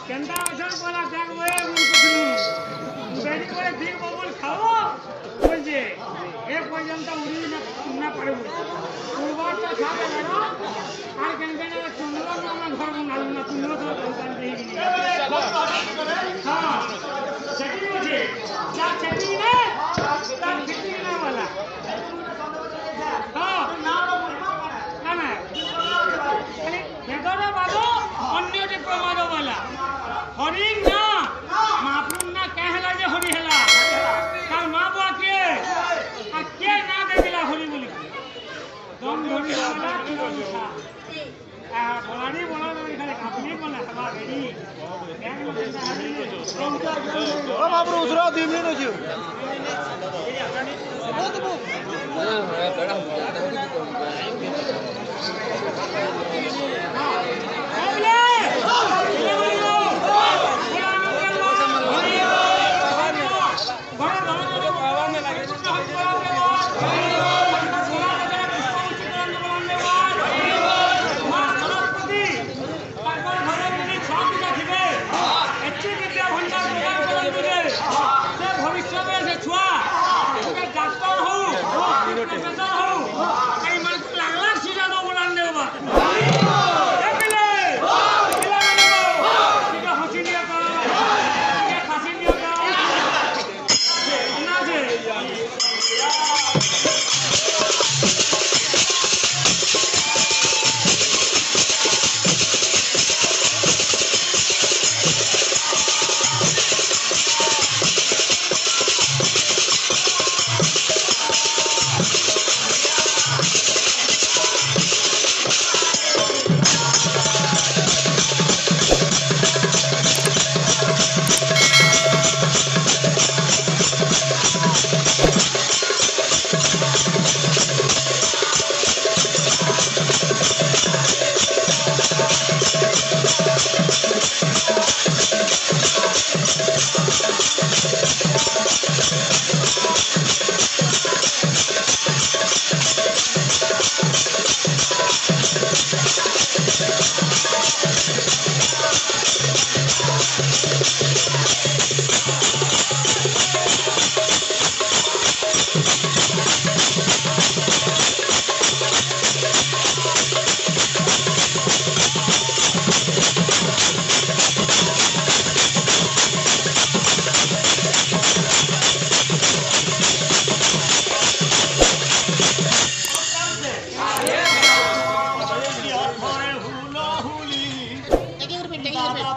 কেনটা আছন বলা দেখবে বলছিলু বেরি করে ঠিক ববল খাও বলছে এ পর্যন্ত উড়ি না পারে পূর্বটা খাবে না আর কেন কেন চন্দ্র না ঘর বানালো না তুমি তো দোকান দিয়ে দিলি হ্যাঁ সেটি আছে যা সেটি না তার সেটি না বলা হ্যাঁ না না ভেতরে বাদো অন্যটি প্রমাদ বলা হরি না মাপুর না কে হেলা যে হরি হেলা তার মা বুয়া কে আর কে না দেখিলা হরি বলি দম ধরি বলা বলারি বলা এখানে আপনি বলে হবা রেডি ও বাবু উসরা 2 মিনিট আছে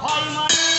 ভাই